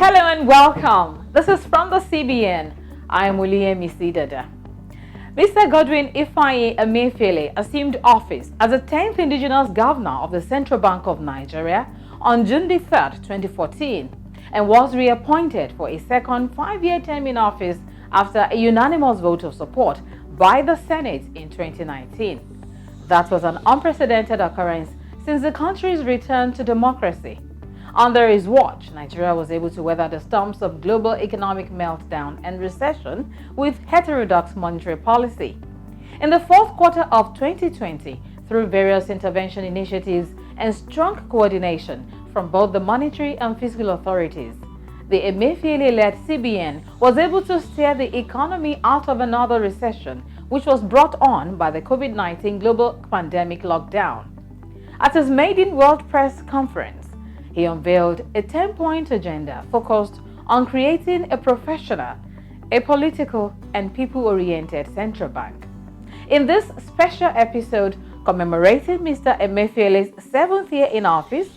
Hello and welcome. This is from the CBN. I am Emefiele. Mr. Godwin Emefiele assumed office as the 10th indigenous governor of the Central Bank of Nigeria on June 3, 2014, and was reappointed for a second 5-year term in office after a unanimous vote of support by the Senate in 2019. That was an unprecedented occurrence since the country's return to democracy. Under his watch, Nigeria was able to weather the storms of global economic meltdown and recession with heterodox monetary policy. In the fourth quarter of 2020, through various intervention initiatives and strong coordination from both the monetary and fiscal authorities, the Emefiele-led CBN was able to steer the economy out of another recession, which was brought on by the COVID-19 global pandemic lockdown. At his maiden World Press Conference, he unveiled a 10-point agenda focused on creating a professional, apolitical, and people-oriented central bank. In this special episode commemorating Mr. Emefiele's 7th year in office,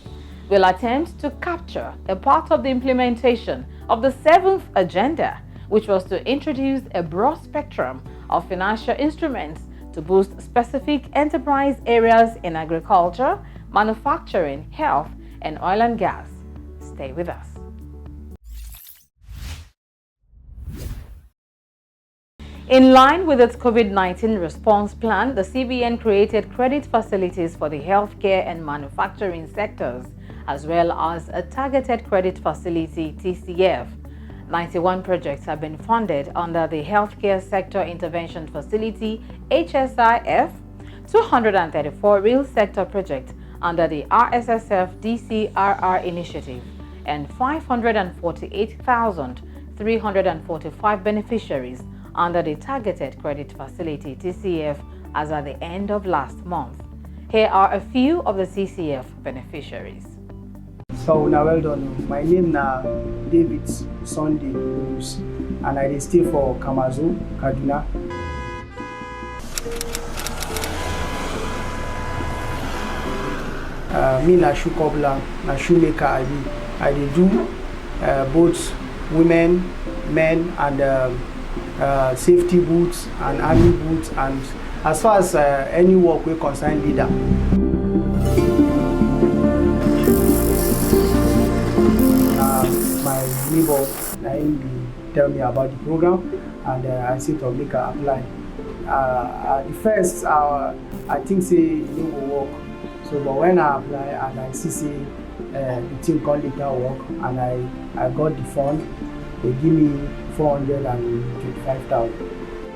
we'll attempt to capture a part of the implementation of the 7th agenda, which was to introduce a broad spectrum of financial instruments to boost specific enterprise areas in agriculture, manufacturing, health, and oil and gas. Stay with us. In line with its COVID-19 response plan, the CBN created credit facilities for the healthcare and manufacturing sectors, as well as a targeted credit facility (TCF). 91 projects have been funded under the Healthcare Sector Intervention Facility (HSIF), 234 real sector projects under the RSSF DCRR initiative, and 548,345 beneficiaries under the Targeted Credit Facility (TCF) as at the end of last month. Here are a few of the TCF beneficiaries. So now well done. My name na David Sunday Bruce, and I stay for Kamazu, Kaduna. Me na shoe cobbler, na shoemaker. I do both women, men, and safety boots and army boots, and as far as any work we concern leader. My neighbor tell me about the program, and I said to make her apply. At the first, I think say it will work. So, but when I apply and I see the team can't later work, and I got the fund, they give me 425,000.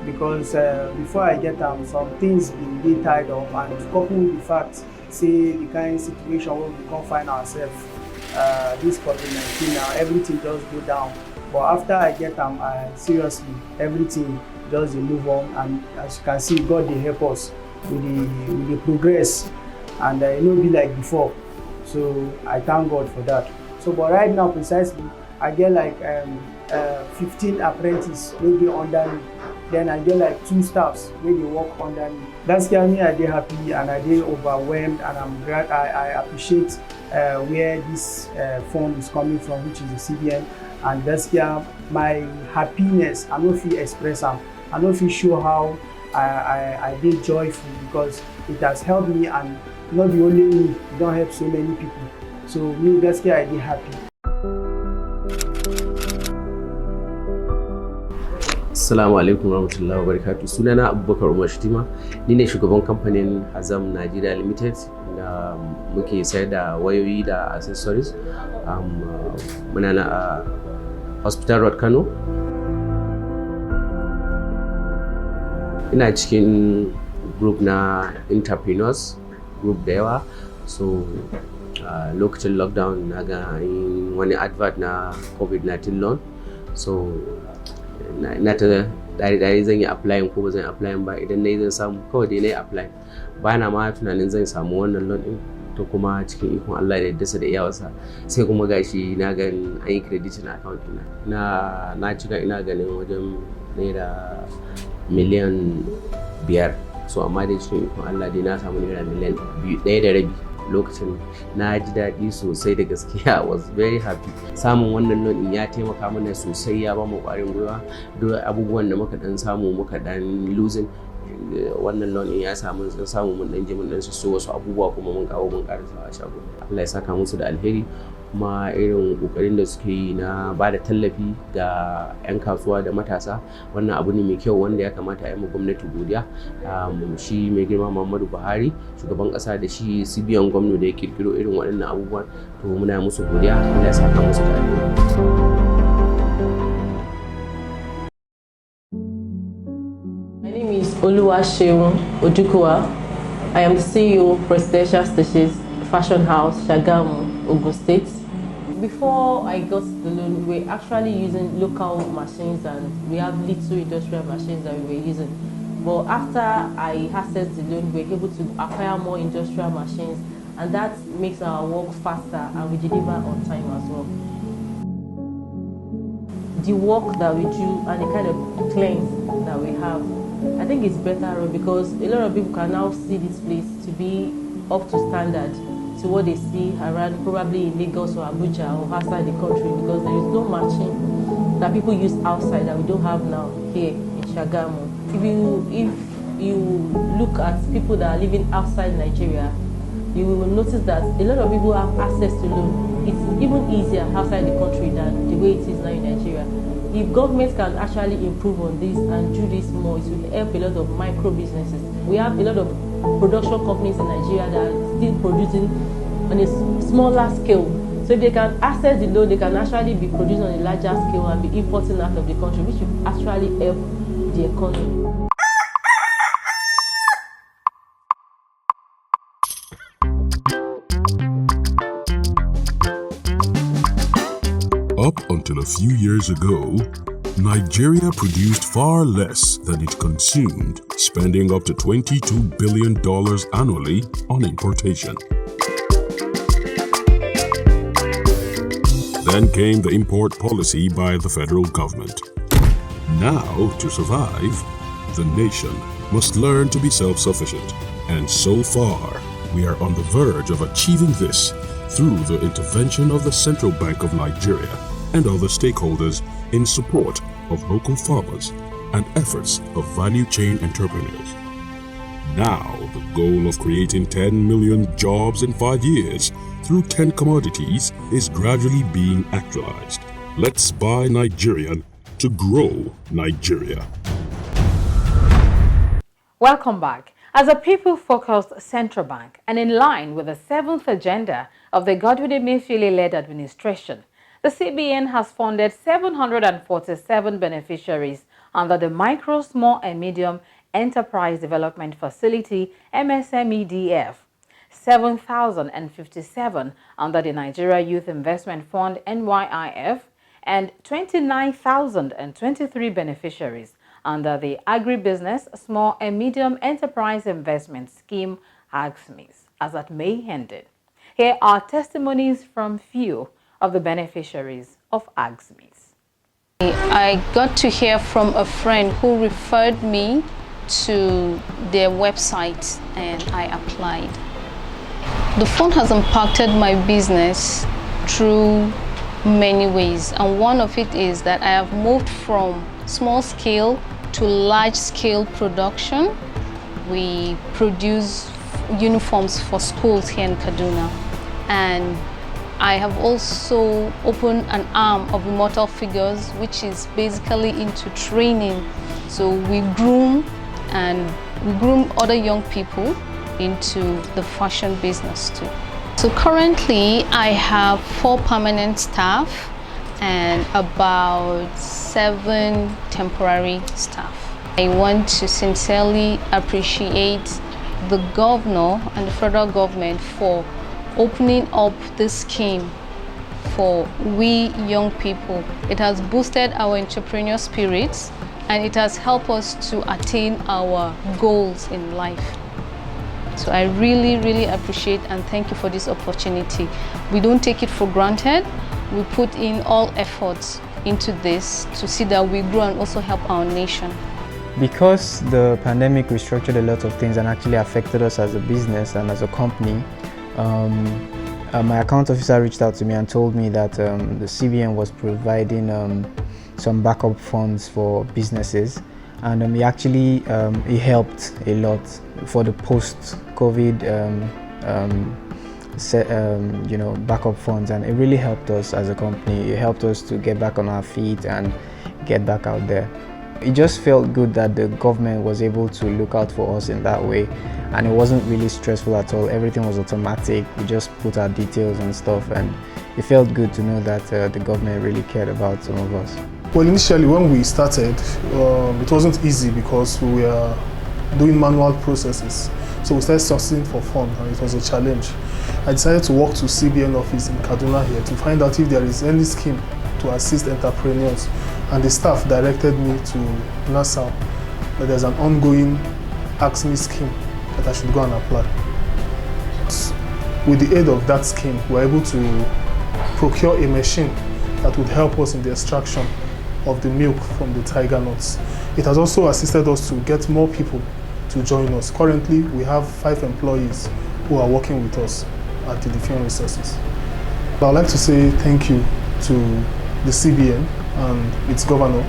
Because before I get them, some things been tied up, and coupled with the fact, say the kind of situation where we can't find ourselves, this COVID-19 now, everything just go down. But after I get them, seriously, everything just move on, and as you can see, God they help us with the progress. And it will be like before, so I thank God for that. So, but right now precisely, I get like 15 apprentices maybe under me. Then I get like 2 staffs maybe work under me. That's why me I dey happy and I dey overwhelmed, and I'm glad. I appreciate where this fund is coming from, which is the CBN, and that's why my happiness I no fit express am. I no fit show how I did joyful, because it has helped me, and not the only me, it don't help so many people. So me, that's why I did happy. Assalamu alaikum warahmatullahi wabarakatuh. Sunana Abubakar Umar Shitima, ni ne shugaban kamfanin Hazam Nigeria Limited da muke sayar da wayoyi da accessories. Muna na Hospital Road Kano. Ina cikin group na entrepreneurs, group da yawa. So lokacin lockdown na ga wani advert na COVID-19 loan. So na ta dare zan yi applying ko ba zan apply ba, idan nayi zan samu kawai dai nayi apply. Ba na ma tunanin zan samu wannan loan din, to kuma cikin ikon Allah da yadda da iyawarsa sai kuma gashi na ga an yi credit na account na cika ina ganin wajen naira miliyan 5. So amma dai cikin ikon Allah dai na samu naira miliyan 2.5. lokacin na ji daɗi sosai da gaskiya. I was very happy. Samun wannan loan ya taimaka mana sosai, ya ba mu ƙwarin gwiwa. Duk abubuwan da muka dan samu muka dan losing, wannan loan ya samu mun dan je mun dan so wasu abubuwa kuma mun kawo mun karasa a shago. Allah ya saka musu da alheri, kuma irin kokarin da suke yi na ba da tallafi ga 'yan kasuwa da matasa, wannan abu ne mai kyau wanda ya kamata a yi ma gwamnati godiya. Shi mai girma Muhammadu Buhari shugaban kasa da shi CBN Governor da ya kirkiro irin waɗannan abubuwan, to muna musu godiya. Allah ya saka musu da alheri. My name is Oluwaseun Odukwa. I am the CEO of Presidential Stitches Fashion House, Shagamu, Ogun State. Before I got the loan, we were actually using local machines, and we have little industrial machines that we were using. But after I accessed the loan, we were able to acquire more industrial machines, and that makes our work faster, and we deliver on time as well. The work that we do and the kind of cleanse that we have, I think it's better because a lot of people can now see this place to be up to standard to what they see around, probably in Lagos or Abuja or outside the country, because there is no machine that people use outside that we don't have now here in Shagamu. If you look at people that are living outside Nigeria, you will notice that a lot of people have access to loan. It's even easier outside the country than the way it is now in Nigeria. If government can actually improve on this and do this more, it will help a lot of micro businesses. We have a lot of production companies in Nigeria that are still producing on a smaller scale. So if they can access the loan, they can actually be producing on a larger scale and be importing out of the country, which will actually help the economy. Up until a few years ago, Nigeria produced far less than it consumed, spending up to $22 billion annually on importation. Then came the import policy by the federal government. Now, to survive, the nation must learn to be self-sufficient. And so far, we are on the verge of achieving this through the intervention of the Central Bank of Nigeria and other stakeholders in support of local farmers and efforts of value chain entrepreneurs. Now, the goal of creating 10 million jobs in 5 years through 10 commodities is gradually being actualized. Let's buy Nigerian to grow Nigeria. Welcome back. As a people-focused central bank and in line with the 7th agenda of the Godwin Emefiele-led administration, the CBN has funded 747 beneficiaries under the Micro, Small and Medium Enterprise Development Facility (MSMEDF), 7,057 under the Nigeria Youth Investment Fund (NYIF), and 29,023 beneficiaries under the Agribusiness, Small and Medium Enterprise Investment Scheme (AGSMIS) as at May ended. Here are testimonies from few of the beneficiaries of AGSMIS. I got to hear from a friend who referred me to their website and I applied. The fund has impacted my business through many ways, and one of it is that I have moved from small scale to large scale production. We produce uniforms for schools here in Kaduna, and I have also opened an arm of Immortal Figures, which is basically into training. So we groom other young people into the fashion business too. So currently I have 4 permanent staff and about 7 temporary staff. I want to sincerely appreciate the governor and the federal government for opening up this scheme for we young people. It has boosted our entrepreneurial spirits and it has helped us to attain our goals in life. So I really appreciate and thank you for this opportunity. We don't take it for granted. We put in all efforts into this to see that we grow and also help our nation. Because the pandemic restructured a lot of things and actually affected us as a business and as a company, my account officer reached out to me and told me that the CBN was providing some backup funds for businesses, and it actually it helped a lot for the post-COVID backup funds, and it really helped us as a company. It helped us to get back on our feet and get back out there. It just felt good that the government was able to look out for us in that way, and it wasn't really stressful at all. Everything was automatic. We just put our details and stuff, and it felt good to know that the government really cared about some of us. Well, initially when we started, it wasn't easy because we were doing manual processes. So we started sourcing for fun, and it was a challenge. I decided to walk to CBN office in Kaduna here to find out if there is any scheme to assist entrepreneurs, and the staff directed me to Nassau, that there's an ongoing Ask Me scheme that I should go and apply. With the aid of that scheme, we were able to procure a machine that would help us in the extraction of the milk from the tiger nuts. It has also assisted us to get more people to join us. Currently, we have 5 employees who are working with us at the Different Resources. I would like to say thank you to the CBN and its governor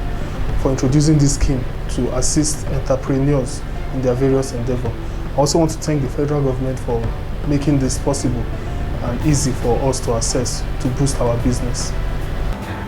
for introducing this scheme to assist entrepreneurs in their various endeavors. I also want to thank the federal government for making this possible and easy for us to access to boost our business.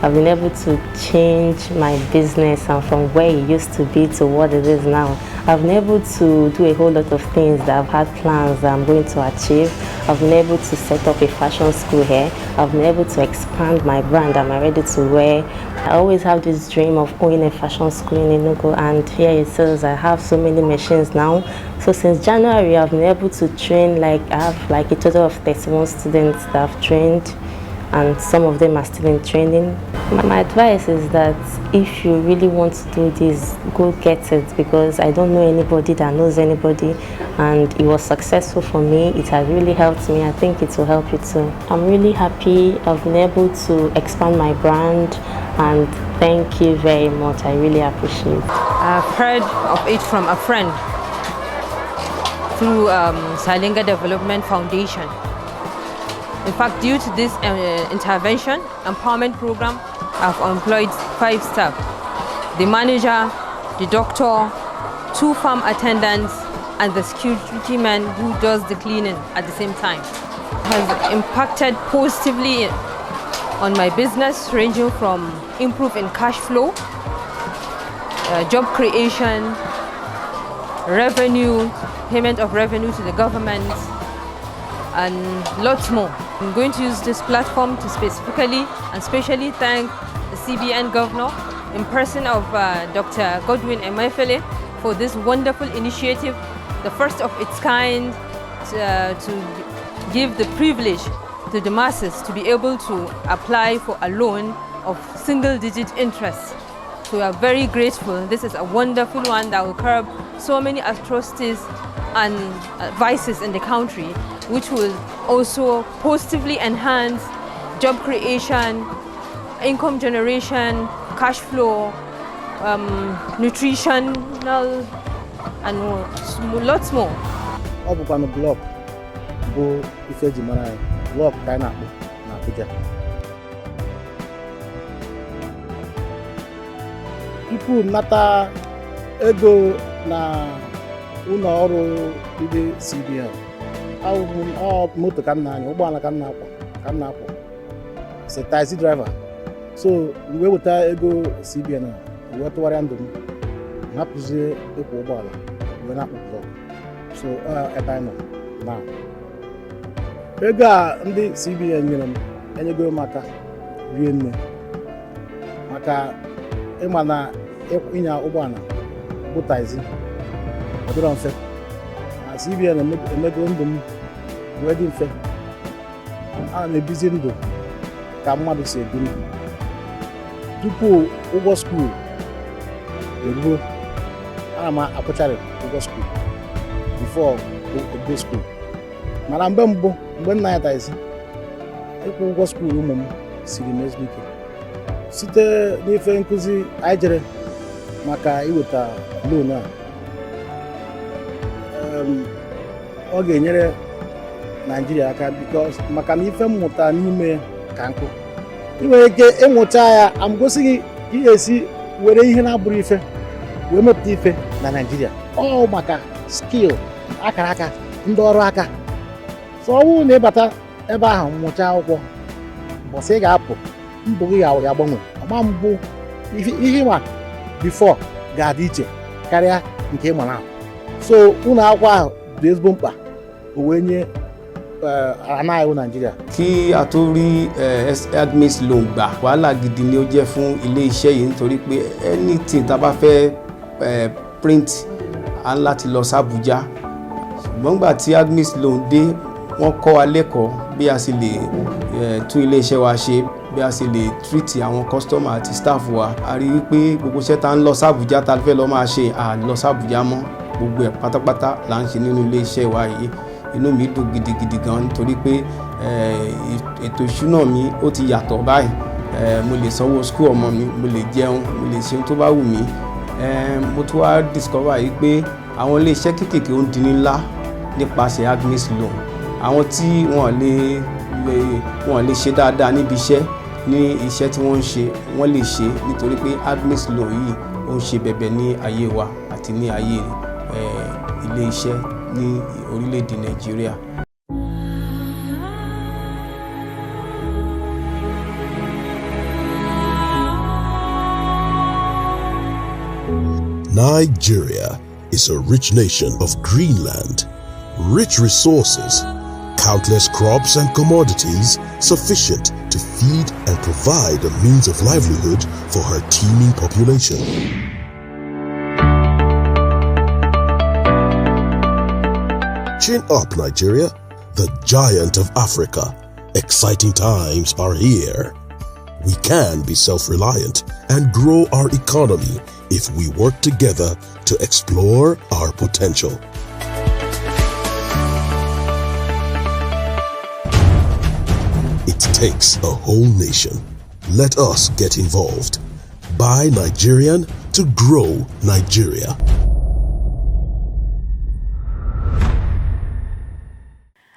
I've been able to change my business and from where it used to be to what it is now. I've been able to do a whole lot of things that I've had plans that I'm going to achieve. I've been able to set up a fashion school here. I've been able to expand my brand. I'm ready to wear. I always have this dream of owning a fashion school in Enugu, and here it says I have so many machines now. So since January, I've been able to train, I have a total of 31 students that I've trained, and some of them are still in training. My advice is that if you really want to do this, go get it, because I don't know anybody that knows anybody, and it was successful for me. It has really helped me. I think it will help you too. I'm really happy I've been able to expand my brand, and thank you very much. I really appreciate it. I've heard of it from a friend through Salinga Development Foundation. In fact, due to this intervention empowerment program, I've employed 5 staff: the manager, the doctor, 2 farm attendants, and the security man who does the cleaning at the same time. It has impacted positively on my business, ranging from improve in cash flow, job creation, revenue, payment of revenue to the government, and lots more. I'm going to use this platform to specifically and specially thank the CBN Governor in person of Dr. Godwin Emefiele for this wonderful initiative, the first of its kind, to give the privilege to the masses to be able to apply for a loan of single-digit interest. So we are very grateful. This is a wonderful one that will curb so many atrocities and vices in the country, which will also positively enhance job creation, income generation, cash flow, nutritional, and lots more. Blog bụ ife eji mara anyị, blog ka anyị na-akpọ na Abuja. Tupu nata ego na ụlọ ọrụ ndị CBN, moto ka m na-anya, ụgbọala ka m na-akwọ, as a taxi driver. So mgbe weta ego CBN a, wee tụgharịa ndụ m, hapụzie ịkwọ ụgbọala wee na-akpọ blog. So ebe anyị nọ na ego a ndị CBN nyere m, enyego m aka rie nne, maka ịma na ịnya ụgbọala bụ taxi ọ dịrọ mfe. Na CBN emego ndụ m wee dị mfe. Ana m ebizi ndụ ka mmadụ si ebi ndụ. Tupu ụgwọ skuul eruo, ana m akwụcharị ụgwọ skuul before go school. Mana mgbe mbụ, mgbe nna ya taxi, ịkwụ ụgwọ skuul ụmụ m siri m ezigbo ike. Site n'ife nkụzi anyị jere maka iweta loan a, ọ ga-enyere Naijiria aka because maka na ife mmụta n'ime ka nkụ ị nwere ike ịmụta ya amgosi gị ka esi were ihe na-abụrụ ife wee mepụta ife na Naijiria ọ maka skill akara aka ndị ọrụ aka so ọ bụrụ na ịbata ebe ahụ mụcha akwụkwọ mbọsị ị ga-apụ mbụ gị ya gbanwe ọma mbụ ihe ịma before ga-adị iche karịa nke ịma na so ụlọ akwụkwọ ahụ dị ezigbo mkpa o wee nye anáyẹ̀wò Nàìjíríà. Kí a tó rí admis loan gbà wàhálà gidi ni ó jẹ́ fún ilé iṣẹ́ yìí nítorí pé anything tá a bá fẹ́ print á láti lọ sí Abuja ṣùgbọ́n gbà tí admis loan dé wọ́n kọ́ wa lẹ́kọ̀ọ́ bí a sì lè tún ilé iṣẹ́ wa ṣe bí a sì lè treat àwọn customer àti staff wa a rí i pé gbogbo iṣẹ́ tá ń lọ sí Abuja tá a fẹ́ lọ máa ṣe à lọ sí Abuja mọ́ gbogbo ẹ̀ pátápátá là ń ṣe nínú ilé iṣẹ́ wa yìí. Inú mi dùn gidigidi gan nítorí pé ètò ìṣúná mi ó ti yàtọ̀ báyìí mo lè sanwó school ọmọ mi mo lè jẹun mo lè ṣe ohun tó bá wù mí mo tún wá discover yìí pé àwọn ilé iṣẹ́ kéékèèké ó ń di ńlá nípasẹ̀ admis loan àwọn tí wọ́n lè ṣe dáadáa níbi iṣẹ́ ní iṣẹ́ tí wọ́n ń ṣe wọ́n lè ṣe nítorí pé admis loan yìí ó ń ṣe bẹ̀bẹ̀ ní ayé wa àti ní ayé ilé iṣẹ́ ní orílẹ̀-èdè Nàìjíríà. Nigeria is a rich nation of green land, rich resources, countless crops and commodities sufficient to feed and provide a means of livelihood for her teeming population. Chin up, Nigeria, the giant of Africa. Exciting times are here. We can be self-reliant and grow our economy if we work together to explore our potential. It takes a whole nation. Let us get involved. Buy Nigerian to grow Nigeria.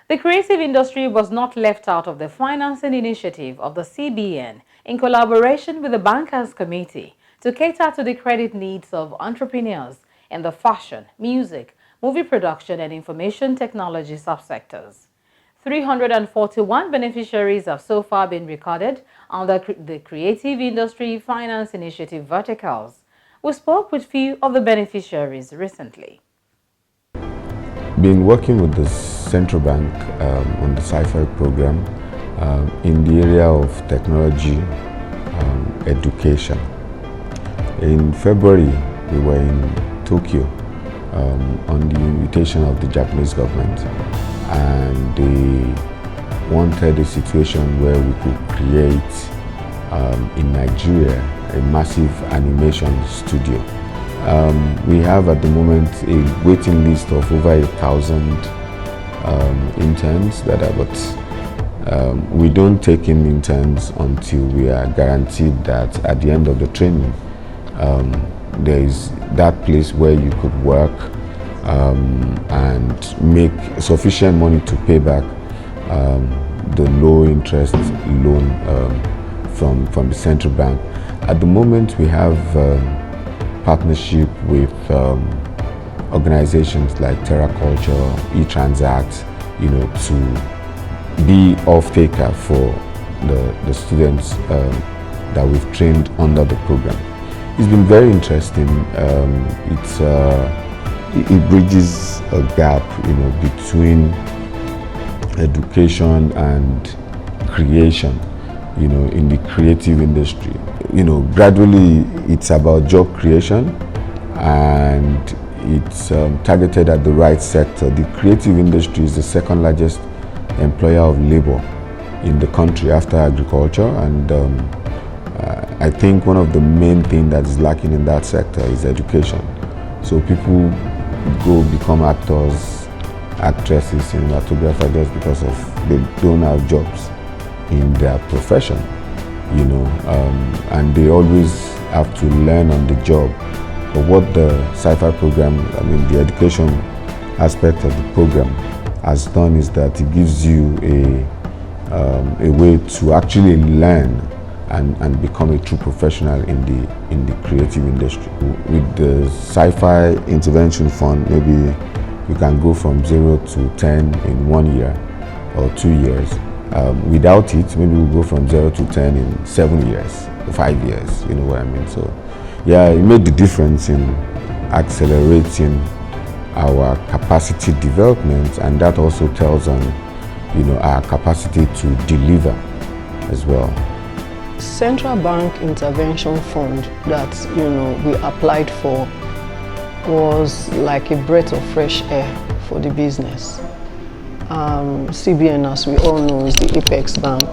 The creative industry was not left out of the financing initiative of the CBN in collaboration with the Bankers Committee to cater to the credit needs of entrepreneurs in the fashion, music, movie production and information technology subsectors. 341 beneficiaries have so far been recorded under the Creative Industry Finance Initiative verticals. We spoke with few of the beneficiaries recently. Been working with the Central Bank on the Sci-Fi program in the area of technology education. In February, we were in Tokyo on the invitation of the Japanese government, and they wanted a situation where we could create in Nigeria a massive animation studio. We have at the moment a waiting list of over 1,000 interns that are, but we don't take in interns until we are guaranteed that at the end of the training there is that place where you could work and make sufficient money to pay back the low interest loan from the central bank. At the moment we have partnership with organizations like TerraCulture, eTransact, to be off-taker for the students that we've trained under the program. It's been very interesting. It bridges a gap, between education and creation, in the creative industry. Gradually it's about job creation, and it's targeted at the right sector. The creative industry is the second largest employer of labor in the country after agriculture, and I think one of the main things that is lacking in that sector is education. So people go become actors, actresses, cinematographers just because they don't have jobs in their profession, and they always have to learn on the job. But what the Sci-Fi program, the education aspect of the program has done is that it gives you a way to actually learn and become a true professional in the creative industry. With the Sci-Fi Intervention Fund, maybe you can go from 0 to 10 in 1 year or 2 years. Without it, maybe we'll go from 0 to 10 in 7 years, 5 years, you know what I mean? So yeah, it made the difference in accelerating our capacity development, and that also tells on, you know, our capacity to deliver as well. Central Bank Intervention Fund that, you know, we applied for was like a breath of fresh air for the business. CBN, as we all know, is the apex bank,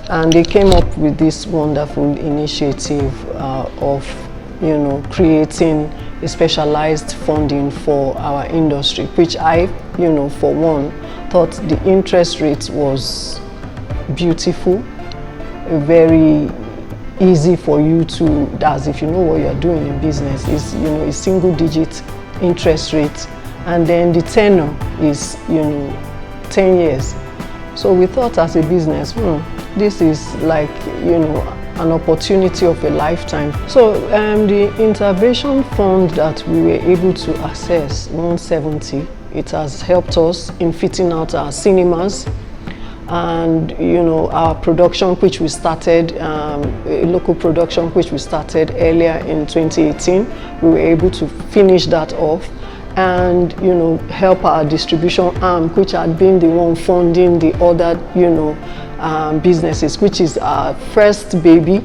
and they came up with this wonderful initiative of, you know, creating a specialized funding for our industry, which I, you know, for one, thought the interest rate was beautiful, very easy for you to, as if you know what you're doing in business, is, you know, a single-digit interest rate, and then the tenure is, you know, 10 years. So we thought as a business, this is like, you know, an opportunity of a lifetime. So the intervention fund that we were able to access, 170, it has helped us in fitting out our cinemas, and, you know, our production, which we started, a local production which we started earlier in 2018, we were able to finish that off and, you know, help our distribution arm, which had been the one funding the other, you know, businesses, which is our first baby.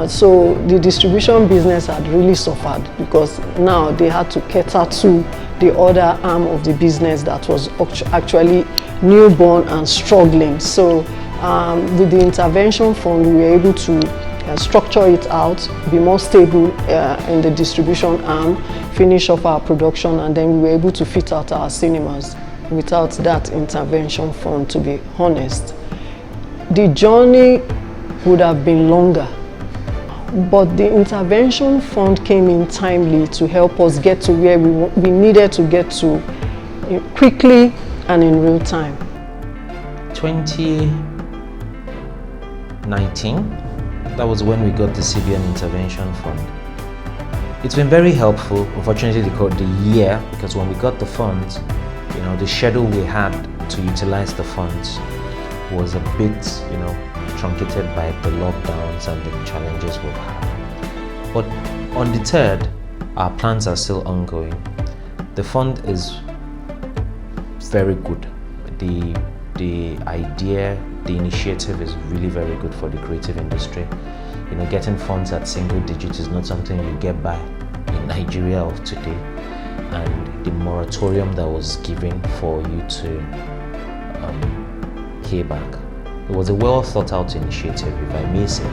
So the distribution business had really suffered because now they had to cater to the other arm of the business that was actually newborn and struggling. So with the intervention fund, we were able to structure it out, be more stable in the distribution arm, finish off our production, and then we were able to fit out our cinemas. Without that intervention fund, to be honest, the journey would have been longer. But the intervention fund came in timely to help us get to where we needed to get to quickly and in real time. 2019, that was when we got the CBN Intervention Fund. It's been very helpful. Unfortunately, they called the year because when we got the funds, you know, the schedule we had to utilize the funds was a bit, you know, truncated by the lockdowns and the challenges we've had. But undeterred, our plans are still ongoing. The fund is very good. The idea, the initiative is really very good for the creative industry. You know, getting funds at single digits is not something you get by in Nigeria of today. And the moratorium that was given for you to pay back, it was a well thought out initiative, if I may say.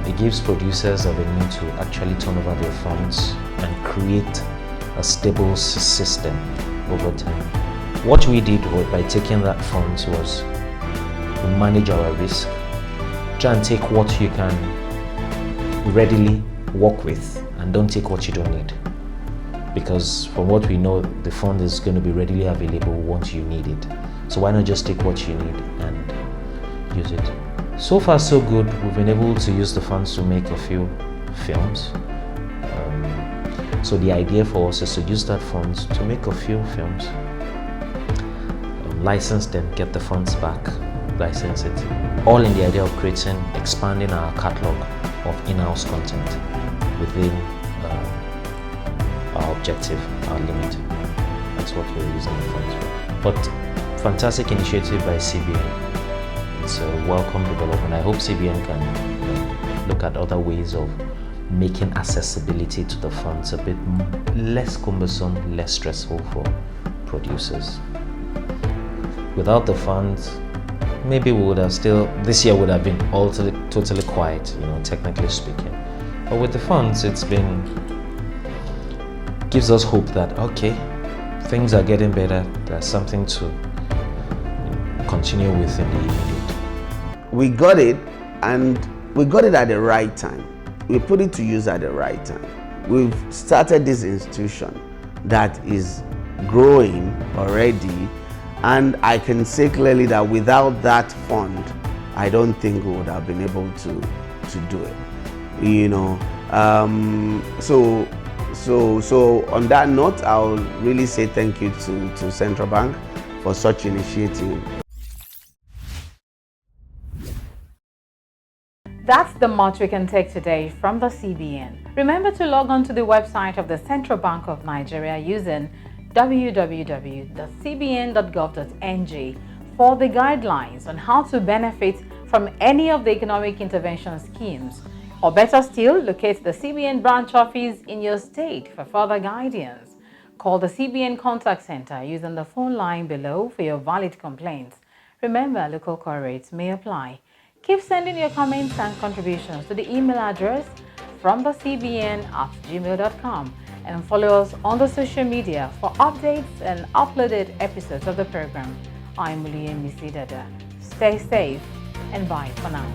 It gives producers a venue to actually turn over their funds and create a stable system over time. What we did by taking that funds was to manage our risk, try and take what you can readily work with and don't take what you don't need. Because from what we know, the fund is going to be readily available once you need it. So why not just take what you need and use it? So far so good. We've been able to use the funds to make a few films. So the idea for us is to use that funds to make a few films, license them, get the funds back, license it, all in the idea of creating, expanding our catalog of in-house content within our objective, our limit. That's what we're using the funds for. But fantastic initiative by CBN. It's a welcome development. I hope CBN can look at other ways of making accessibility to the funds a bit less cumbersome, less stressful for producers. Without the funds, maybe we would have still, this year would have been totally quiet, you know, technically speaking. But with the funds, it's been, gives us hope that, okay, things are getting better, there's something to continue with in the immediate. We got it, and we got it at the right time. We put it to use at the right time. We've started this institution that is growing already, and I can say clearly that without that fund, I don't think we would have been able to do it. You know, so on that note, I'll really say thank you to Central Bank for such initiative. That's the much we can take today from the CBN. Remember to log on to the website of the Central Bank of Nigeria using www.cbn.gov.ng for the guidelines on how to benefit from any of the economic intervention schemes. Or better still, locate the CBN branch office in your state for further guidance. Call the CBN contact center using the phone line below for your valid complaints. Remember, local call rates may apply. Keep sending your comments and contributions to the email address fromthecbn@gmail.com and follow us on the social media for updates and uploaded episodes of the program. I'm Whitestrings. Stay safe and bye for now.